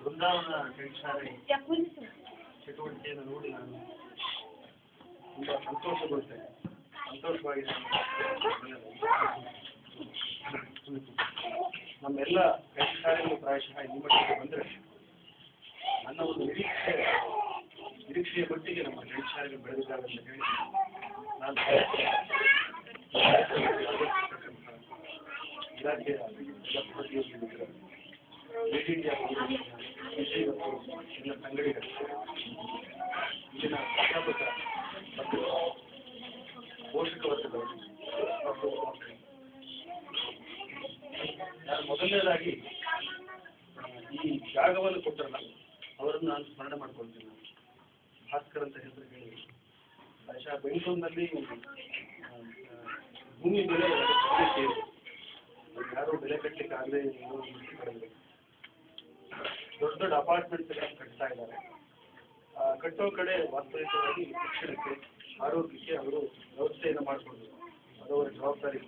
ಬೃಂದಾವನ ಶಾಲೆ ಚಟುವಟಿಕೆಯನ್ನು ನೋಡಿ ನಾನು ತುಂಬ ಸಂತೋಷವಾಗಿದೆ. ನಮ್ಮೆಲ್ಲ ಶಾಲೆಗಳು ಪ್ರಾಯಶಃ ಈ ಮಟ್ಟಿಗೆ ಬಂದರೆ ನನ್ನ ಒಂದು ನಿರೀಕ್ಷೆಯ ಮಟ್ಟಿಗೆ ನಮ್ಮ ಶಾಲೆಗಳು ಬೆಳೆದಿದ್ದಾವೆ ಅಂತ ಹೇಳಿ ನಾನು ಇಲಾಖೆಯ ಪ್ರತಿಯೊಬ್ಬರು ವಿಷಯ ಎಲ್ಲ ಸಂಘಟನೆಗಳು ಇಲ್ಲಿನ ಅಧ್ಯಾಪಕ ಮತ್ತು ಪೋಷಕ ವರ್ಗದವರು ಮತ್ತು ನಾನು ಮೊದಲನೇದಾಗಿ ಈ ಜಾಗವನ್ನು ಕೊಟ್ಟರಲ್ಲ ಅವರನ್ನು ನಾನು ಸ್ಮರಣೆ ಮಾಡ್ಕೊಳ್ತೀನಿ. ಭಾಸ್ಕರ್ ಅಂತ ಹೆಸರು ಹೇಳಿ ಬಹುಶಃ ಬೆಂಗಳೂರಿನಲ್ಲಿ ಭೂಮಿ ಬೆಲೆ ಯಾರು ಬೆಲೆ ಕಟ್ಟಲಿಕ್ಕೆ ಆಗದೆ ದೊಡ್ಡ ದೊಡ್ಡ ಅಪಾರ್ಟ್ಮೆಂಟ್ಗಳನ್ನು ಕಟ್ತಾ ಇದ್ದಾರೆ. ಕಟ್ಟೋ ಕಡೆ ವಾಸ್ತವಿಕವಾಗಿ ಶಿಕ್ಷಣಕ್ಕೆ ಆರೋಗ್ಯಕ್ಕೆ ಅವರು ವ್ಯವಸ್ಥೆಯನ್ನು ಮಾಡಿಕೊಂಡು ಅದವರ ಜವಾಬ್ದಾರಿ.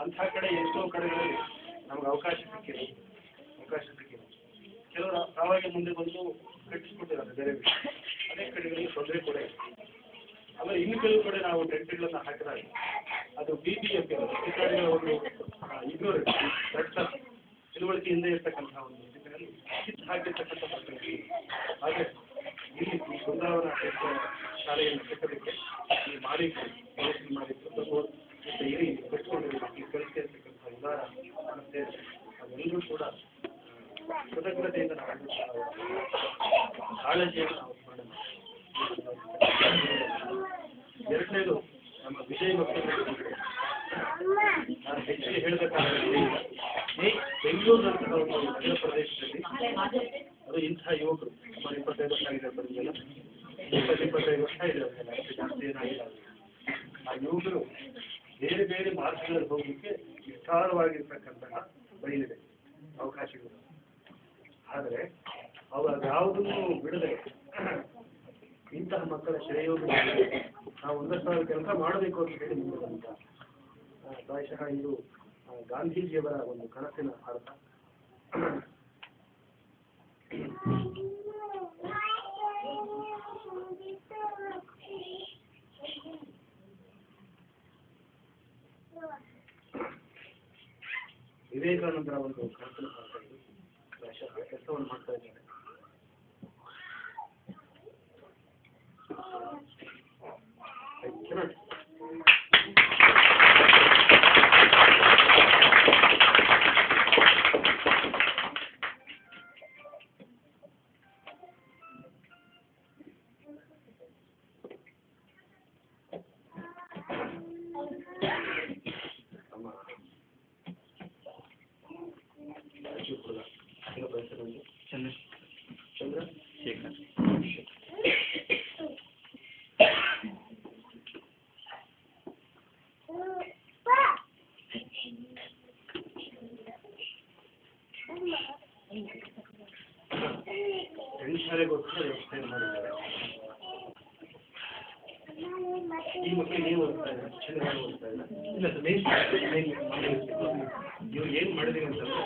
ಅಂಥ ಕಡೆ ಎಷ್ಟೋ ಕಡೆಗಳಲ್ಲಿ ನಮ್ಗೆ ಅವಕಾಶ ಸಿಕ್ಕಿದೆ. ಕೆಲವರು ತಾವಾಗಿ ಮುಂದೆ ಬಂದು ಕಟ್ಟಿಸ್ಕೊಟ್ಟಿದ್ದಾರೆ ಬೇರೆ ವಿಷಯ. ಅನೇಕ ಕಡೆಗಳಲ್ಲಿ ತೊಂದರೆ ಕೂಡ ಇದೆ. ಆಮೇಲೆ ಇನ್ನು ಕೆಲವು ಕಡೆ ನಾವು ಟೆಂಟ್ಗಳನ್ನು ಹಾಕಿದಾಗ ಅದು BBMP ಅಧಿಕಾರಿಗಳ ಒಂದು ಇಗ್ನೋರೆನ್ಸ್ ದಟ್ಟ ತಿಳುವಳಿಕೆಯಿಂದ ಇರ್ತಕ್ಕಂಥ ಒಂದು ಸ್ಥಿತಿಯಲ್ಲಿ ಕಿತ್ತು ಹಾಕಿರ್ತಕ್ಕಂಥ ಪ್ರಕರಣ. ಹಾಗೆ ಇಲ್ಲಿ ಈ ಬೃಂದಾವನ ಶಾಲೆಯನ್ನು ಕಟ್ಟಲಿಕ್ಕೆ ಈ ಮಾಲೀಕರು ಹಿರಿ ಕಟ್ಟಿಕೊಂಡಿರಬೇಕು. ಈ ಕಲಿಕೆ ಇರ್ತಕ್ಕಂಥ ಉದಾರ ಮನಸ್ಸೇ ಅದೆಲ್ಲರೂ ಕೂಡ ಕೃತಜ್ಞತೆಯಿಂದ ನಾವು ಕಾಳಜಿಯನ್ನು ನಾವು ಸ್ಮರಣೆ ಮಾಡ್ತೀವಿ. ಎರಡನೇದು ನಮ್ಮ ವಿಜಯ ಮಕ್ಕಳು ನಾನು ಹೆಚ್ಚಿಗೆ ಹೇಳಬೇಕಾದ್ರೆ ಬೆಂಗಳೂರಿನಂತಹ ಒಂದು ನಗರ ಪ್ರದೇಶದಲ್ಲಿ ಅದು ಇಂಥ ಯುವಕರು ಸುಮಾರು 25 ವರ್ಷ ಆಗಿದೆ ಬಂದಿಲ್ಲ, 25 ವರ್ಷ ಇದೆ ಅವರೆಲ್ಲ, ಜಾಸ್ತಿ ಏನಾಗಿಲ್ಲ. ಆ ಯುವಕರು ಬೇರೆ ಬೇರೆ ಮಾರ್ಗಗಳಲ್ಲಿ ಹೋಗಲಿಕ್ಕೆ ವಿಸ್ತಾರವಾಗಿರ್ತಕ್ಕಂತಹ ಬಯಲಿದೆ ಅವಕಾಶಗಳು. ಆದರೆ ಅವು ಯಾವುದನ್ನು ಬಿಡದೆ ಇಂತಹ ಮಕ್ಕಳ ಶ್ರೇಯೋಭಿವೃದ್ಧಿ ನಾವು ಒಂದಷ್ಟು ಕೆಲಸ ಮಾಡಬೇಕು ಅಂತ ಹೇಳಿ ಮುಂದೆ ಬಂದ ಪ್ರಾಯಶಃ ಇದು ಗಾಂಧೀಜಿಯವರ ಒಂದು ಕನಸಿನ ಭಾರತ. ವಿವೇಕಾನಂದರ ಒಂದು ಕನಸಿನ ಭಾರತ ಇದು ಪ್ರಾಯಶಃ ಕೆಲಸವನ್ನು ಮಾಡ್ತಾ ಇದ್ದಾರೆ. ಚಂದ್ರಶೇಖರ್ ಶಾಲೆಗೋಸ್ಕರ ವ್ಯವಸ್ಥೆಯನ್ನು ಮಾಡಿದ್ದಾರೆ. ಈ ಮಕ್ಕಳಿಗೆ ಏನು ಓದ್ತಾ ಇಲ್ಲ, ಚೆನ್ನಾಗಿ ಓದ್ತಾ ಇಲ್ಲ. ಇಲ್ಲ ಸರ್, ನೀವು ಏನು ಮಾಡಿದೀವಿ ಅಂತಂದ್ರೆ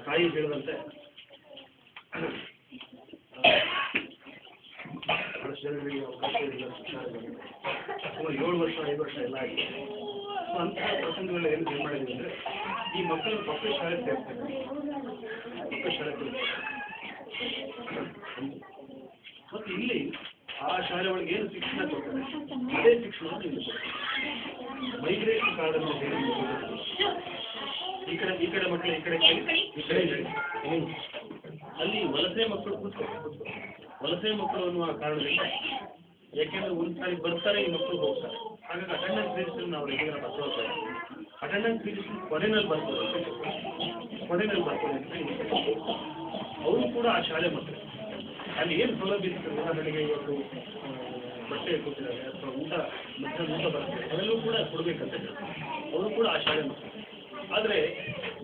ತಾಯಿ ಹೇಳಿದಂತೆ ಬಹಳಷ್ಟು ಜನರಿಗೆ ಅವಕಾಶ ಇಲ್ಲ. ಸುಮಾರು 7 ವರ್ಷ 5 ವರ್ಷ ಎಲ್ಲ ಆಗಿದೆ. ಸೊ ಅಂತಹ ಪ್ರಸಂಗಗಳು ಏನು ಮಾಡಿದ್ವಿ ಅಂದರೆ ಈ ಮಕ್ಕಳು ಮಕ್ಕಳ ಶಾಲೆ ಸೇರ್ತಾರೆ. ಮಕ್ಕಳ ಶಾಲೆ ಮತ್ತು ಇಲ್ಲಿ ಆ ಶಾಲೆ ಒಳಗೆ ಏನು ಶಿಕ್ಷಣ ಕೊಡ್ತಾರೆ ಅದೇ ಶಿಕ್ಷಣವನ್ನು ಇಲ್ಲಿ ಕೊಡ್ತಾರೆ. ಮೈಗ್ರೇಷನ್ ಕಾರ್ಡ್ ಅಂತ ಹೇಳಿ ಈ ಕಡೆ ಮಕ್ಕಳು ಈ ಕಡೆ ಅಲ್ಲಿ ವಲಸೆ ಮಕ್ಕಳು ವಲಸೆ ಮಕ್ಕಳು ಅನ್ನುವ ಕಾರಣದಿಂದ ಯಾಕೆಂದ್ರೆ ಒಂದು ಸಾರಿ ಬರ್ತಾರೆ ಈ ಮಕ್ಕಳು ಹೋಗ್ತಾರೆ. ಹಾಗಾಗಿ ಅಟೆಂಡೆನ್ಸ್ ರಿಜಿಸ್ಟರ್ ನಾವು ರೆಗ್ಯುಲರ್ ಬರ್ತಾ ಅಟೆಂಡೆನ್ಸ್ ರಿಜಿಸ್ಟರ್ ಕೊನೆಯಲ್ಲಿ ಬರ್ತದೆ ಅವರು ಕೂಡ ಆ ಶಾಲೆ ಮಕ್ಕಳು. ಅಲ್ಲಿ ಏನು ಸೌಲಭ್ಯ ಇರ್ತದೆ, ಉದಾಹರಣೆಗೆ ಇವತ್ತು ಬಟ್ಟೆ ಕೊಟ್ಟಿದ್ದಾರೆ ಅಥವಾ ಮಧ್ಯಾಹ್ನ ಊಟ ಬರುತ್ತೆ, ಅದೆಲ್ಲೂ ಕೂಡ ಕೊಡಬೇಕಂತ ಅವರು ಕೂಡ ಆ ಶಾಲೆ ಮಕ್ಕಳು. ಆದರೆ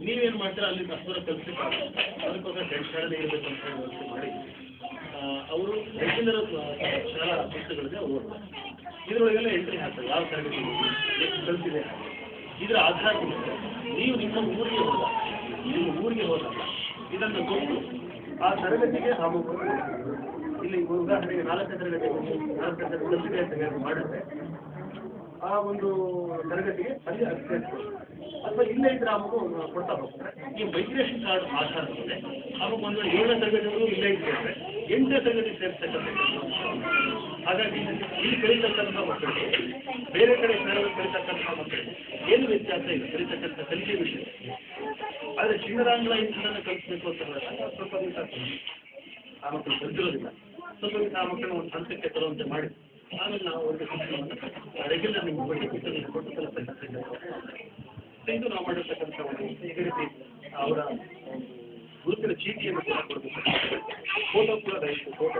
ನೀವೇನು ಮಾಡ್ತೀರಾ ಅಲ್ಲಿ ಅಷ್ಟರ ಕಲಿಸಲಿಕ್ಕೆ ಅದಕ್ಕೋಸ್ಕರ ಶಾಲೆ ಇರಬೇಕಂತ ವ್ಯವಸ್ಥೆ ಮಾಡಿ ಅವರು ರೆಗ್ಯುಲರ್ ಶಾಲಾ ಪುಸ್ತಕಗಳಿಗೆ ಅವರು ಓದ್ತಾರೆ. ಇದರೊಳಗೆಲ್ಲ ಎಂಟ್ರಿ ಹಾಕ್ತಾರೆ, ಯಾವ ತರಗತಿ ಎಷ್ಟು ಕಲಿತಿದೆ ಹಾಗೆ. ಇದರ ಆಧಾರದ ಮೇಲೆ ನೀವು ನಿಮ್ಮ ಊರಿಗೆ ಹೋದಾಗ ಇದನ್ನು ಕೊಟ್ಟು ಆ ತರಗತಿಗೆ ಆ ಮಗುವನ್ನು ಇಲ್ಲಿ ಉದಾಹರಣೆಗೆ 4ನೇ ತರಗತಿ ಅಂತ ಮಾಡಿದ್ರೆ ಆ ಒಂದು ತರಗತಿಗೆ ಅಲ್ಲಿ ಸೇರಿಸ್ಬೋದು ಅಥವಾ ಇಲ್ಲೇ ಇದ್ರೆ ಆ ಮಗು ಕೊಡ್ತಾ ಹೋಗ್ತಾರೆ. ಈ ಮೈಗ್ರೇಷನ್ ಕಾರ್ಡ್ ಆಧಾರದ ಮೇಲೆ ಆ ಮಗು ಒಂದು 7ನೇ ತರಗತಿಗಳು ಇಲ್ಲೇ ಇದ್ದರೆ 8ನೇ ತರಗತಿ ಸೇರಿಸ್ತಕ್ಕಂಥ. ಹಾಗಾಗಿ ಇಲ್ಲಿ ಕಲಿತಕ್ಕಂಥ ಮಕ್ಕಳಿಗೆ ಬೇರೆ ಕಡೆ ಕಲಿತಕ್ಕಂಥ ಮಕ್ಕಳಿಗೆ ಏನು ವ್ಯತ್ಯಾಸ ಇದೆ ಕಲಿತಕ್ಕಂಥ ಕಲಿಕೆ ವಿಷಯ. ಆದರೆ ಚಿನ್ನರಾಂಗ್ಲ ಇಂಥದನ್ನು ಕಲಿಸಬೇಕು ಅಂತ ಹೇಳಿದಾಗ ಸ್ವಲ್ಪ ದಿವಸ ಆ ಮಕ್ಕಳು ಕಲಿತಿರೋದಿಲ್ಲ. ಸ್ವಲ್ಪ ದಿವಸ ಆ ಮಕ್ಕಳನ್ನ ಒಂದು ಹಂತಕ್ಕೆ ತರುವಂತೆ ಮಾಡಿ ಆಮೇಲೆ ನಾವು ಒಂದು ಶಿಕ್ಷಣವನ್ನು ರೆಗ್ಯುಲರ್ ನಿಮ್ಮ ಕೊಟ್ಟು ಕಲಿಸ್ತಕ್ಕಂಥ ಇದು ನಾವು ಮಾಡಿರ್ತಕ್ಕಂಥ ಒಂದು ಈ ರೀತಿ ಅವರ ಗುರುತಿನ ಚೀಟಿಯನ್ನು ಕೂಡ ಕೊಡಬೇಕು. ಫೋಟೋ ಕೂಡ ದಯವಿಟ್ಟು ಫೋಟೋ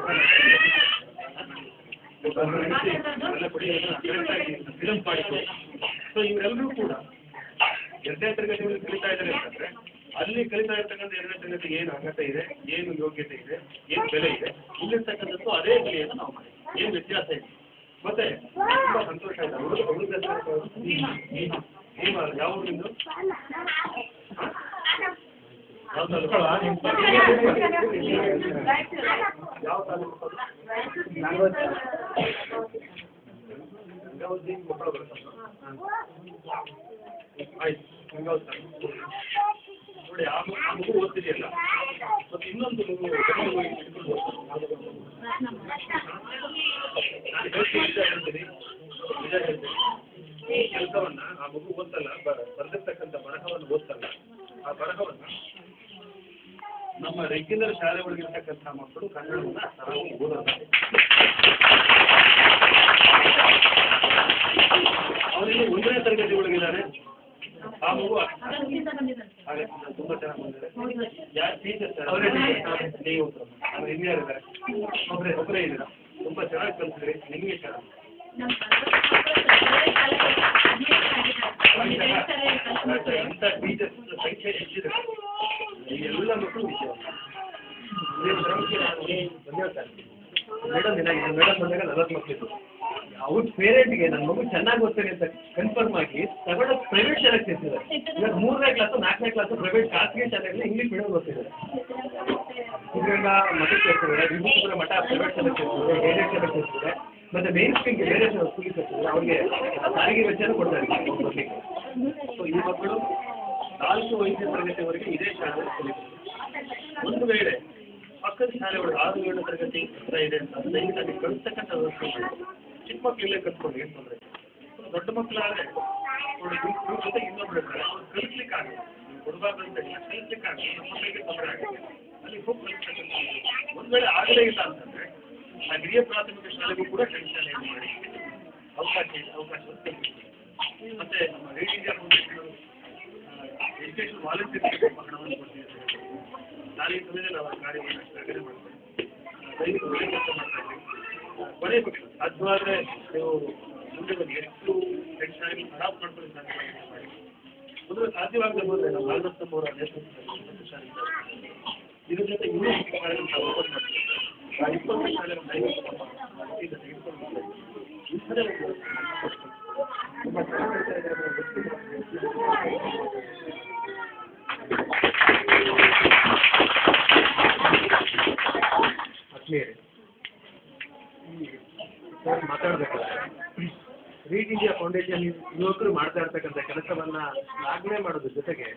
ಕರೆಕ್ಟಾಗಿ ಫಿಲಮ್ ಮಾಡಿಕೊಂಡು. ಸೊ ಇವರೆಲ್ಲರೂ ಕೂಡ 2ನೇ ತರಗತಿಯಲ್ಲಿ ಕಲಿತಾ ಇದ್ದಾರೆ ಅಂತಂದ್ರೆ ಅಲ್ಲಿ ಕಲಿತಾ ಇರ್ತಕ್ಕಂಥ 2ನೇ ತರಗತಿ ಏನು ಅರ್ಹತೆ ಇದೆ, ಏನು ಯೋಗ್ಯತೆ ಇದೆ, ಏನು ಬೆಲೆ ಇದೆ, ಇಲ್ಲಿರ್ತಕ್ಕಂಥದ್ದು ಅದೇ ಬೆಲೆಯನ್ನು ನಾವು ಮಾಡಿ ಏನು ವ್ಯತ್ಯಾಸ ಇದೆ. ಮತ್ತೆ ತುಂಬಾ ಸಂತೋಷ ಆಯ್ತು ಯಾವ ಊರಿನಿಂದ ಯಾವ ತಾಲೂಕು ಗಂಗಾವತಿ ಮಕ್ಕಳು ಬರ್ತಾರೆ. ಆಯ್ತು ಗಂಗಾವತಿ ನೋಡಿ ಆ ಮಗು ಓದ್ತಿದೆಯಲ್ಲ ಮತ್ತು ಇನ್ನೊಂದು ಮಗು ನಿಜ ಹೇಳ್ತೀನಿ ಈ ಕೆಲಸವನ್ನ ಆ ಮಗು ಓದ್ತಲ್ಲ ಬರೆದಿರ್ತಕ್ಕಂಥ ಬರಹವನ್ನು ಓದ್ತಲ್ಲ ಆ ಬರಹವನ್ನ ನಮ್ಮ ರೆಗ್ಯುಲರ್ ಶಾಲೆ ಒಳಗಿರ್ತಕ್ಕಂಥ ಮಕ್ಕಳು ಕನ್ನಡವನ್ನ ಸರಾಗಿ ಓದೋದು. ಅವರಿಗೆ 1ನೇ ತರಗತಿ ಒಳಗಿದ್ದಾರೆ ಆ ಮಗು ಹಾಗೆ ತುಂಬಾ ಚೆನ್ನಾಗಿ ಬಂದಿದೆ. ಯಾರು ಟೀಚರ್ ಸರ್ ಅವರೇ ನೀವು ಅಂದ್ರೆ ಇನ್ಯಾರಿದ್ದಾರೆ ಒಬ್ಬರೇ ಇದ್ದೀರಾ ತುಂಬಾ ಚೆನ್ನಾಗಿ ಕಲಿಸಿದ್ರಿ ನಿಮಗೆ ಚೆನ್ನಾಗಿ ಇಂಥ ಟೀಚರ್ಸ್ ಸಂಖ್ಯೆ ಹೆಚ್ಚಿದೆ ಎಲ್ಲ ಮಕ್ಕಳು ವಿಷಯ ಮೇಡಮ್ ಏನಾಗಿದೆ ಮೇಡಮ್ ಬಂದಾಗ 40 ಮಕ್ಕಳಿತ್ತು ಅವ್ರ ಪೇರೆಂಟ್ಗೆ ನನ್ನ ಮಗು ಚೆನ್ನಾಗಿ ಓದ್ತಾನೆ ಅಂತ ಕನ್ಫರ್ಮ್ ಆಗಿ ತಗೊಂಡು ಪ್ರೈವೇಟ್ ಶಾಲೆಗೆ ಸೇರ್ತಿದ್ದಾರೆ. ಇವಾಗ 3ನೇ ಕ್ಲಾಸು 4ನೇ ಕ್ಲಾಸು ಪ್ರೈವೇಟ್ ಖಾಸಗಿ ಶಾಲೆಯಲ್ಲಿ ಇಂಗ್ಲೀಷ್ ಮೀಡಿಯಂ ಓದ್ತಿದ್ದಾರೆ. ಇದರಿಂದ ಮಠಕ್ಕೆ ಸೇರ್ತಿದ್ದಾರೆ, ವಿಭೂತಿಪುರ ಮಠ ಪ್ರೈವೇಟ್ ಶಾಲೆಗೆ ಸೇರ್ತಿದ್ದಾರೆ, ಬೇರೆ ಶಾಲೆಗೆ ಸೇರ್ತಿದ್ದಾರೆ, ಮತ್ತೆ ಮೇನ್ ಸ್ಟ್ರೀಮ್ಗೆ ಬೇರೆ ಸ್ಕೂಲಿಗೆ ಸೇರ್ತಿದ್ದಾರೆ. ಅವ್ರಿಗೆ ಸಾರಿಗೆ ವೆಚ್ಚನೂ ಕೊಡ್ತಾರೆ ಮಕ್ಕಳಿಗೆ. ಸೊ ಈ ಮಕ್ಕಳು 4, 5ನೇ ತರಗತಿವರೆಗೆ ಇದೇ ಶಾಲೆಯಲ್ಲಿ ಕಲಿತಾರೆ. ಒಂದು ವೇಳೆ ಪಕ್ಕದ ಶಾಲೆ ಒಳಗೆ 6, 7ನೇ ತರಗತಿ ಇದೆ ಅಂತ ದಯವಿಟ್ಟು ಅಲ್ಲಿ ಕಲಿಸ್ತಕ್ಕಂಥ ವ್ಯವಸ್ಥೆ ಮಾಡಿ. ಚಿಕ್ಕ ಮಕ್ಕಳು ಇಲ್ಲೇ ಕಲ್ತ್ಕೊಂಡು ಏನು ತೊಂದರೆ. ದೊಡ್ಡ ಮಕ್ಕಳಾದರೆ ನೋಡಿ ಇವ್ರ ಜೊತೆ ಇನ್ನೊಬ್ರು ಇರ್ತಾರೆ ಅವ್ರು ಕಲಿಸ್ಲಿಕ್ಕೆ ಆಗಲ್ಲ. ಕೊಡಬಾರ್ದು ಅಂತ ಕಲಿಸ್ಲಿಕ್ಕೆ ಆಗಲ್ಲ. ನಮ್ಮ ಮಕ್ಕಳಿಗೆ ತೊಂದರೆ ಆಗುತ್ತೆ. ಅಲ್ಲಿ ಹೋಗಿ ಕಲಿಸ್ತಕ್ಕಂಥ ಒಂದು ವೇಳೆ ಆಗಲೇ ಇಲ್ಲ ಅಂತಂದರೆ ಆ ಹಿರಿಯ ಪ್ರಾಥಮಿಕ ಶಾಲೆಗೂ ಕೂಡ ಶಾಲೆಯನ್ನು ಮಾಡಿ ಅವಕಾಶ ಮತ್ತೆ ನಮ್ಮ ರೇಟ್ ಇಂಡಿಯಾ ಫೌಂಡೇಶನ್ ಎಜುಕೇಷನ್ ವಾಲಂಟಿಯರ್ಸ್ಗೆ ಹಣವನ್ನು ಕೊಡ್ತಿದ್ದಾರೆ. ಶಾಲೆಯ ಸಮಯದಲ್ಲಿ ಅವರ ಕಾರ್ಯವನ್ನು ಸ್ಥಗಿತ ಮಾಡ್ತಾರೆ. ದಯವಿಟ್ಟು ಒಳ್ಳೆ ಕೆಲಸ ಮಾಡ್ತಾ ಇದ್ದೀವಿ. ಕೊನೆ ಪಕ್ಷ ಸಾಧ್ಯವಾದರೆ ನೀವು ಮುಂದೆ ಬಂದು ಎಷ್ಟು ಟೆನ್ಷನ್ ಅಡಾಪ್ಟ್ ಮಾಡ್ಕೊಳ್ಳಿ ಸಾಧ್ಯ ಮಾಡಿ. ಮೊದಲು ಸಾಧ್ಯವಾಗದೆ ಹೋದರೆ ನಮ್ಮ ನಾಗರತ್ನಂ ಅವರ ನೇತೃತ್ವದಲ್ಲಿ ಶಾಲೆ ಇದ್ರ ಜೊತೆ ಇನ್ನೂ ಶಾಲೆಗಳನ್ನು ನಾವು ಓಪನ್ ಮಾಡ್ತೀವಿ. ಆ 20 ಶಾಲೆಗಳ ತೆಗೆದುಕೊಂಡು ಇಂಥದೇ ತುಂಬ ಆತ್ಮೀಯರೇ ಸರ್ ಮಾತಾಡಬೇಕಲ್ಲ ರೀಡ್ ಇಂಡಿಯಾ ಫೌಂಡೇಶನ್ ಯುವಕರು ಮಾಡ್ತಾ ಇರ್ತಕ್ಕಂಥ ಕೆಲಸವನ್ನ ಶ್ಲಾಘನೆ ಮಾಡೋದ್ರ ಜೊತೆಗೆ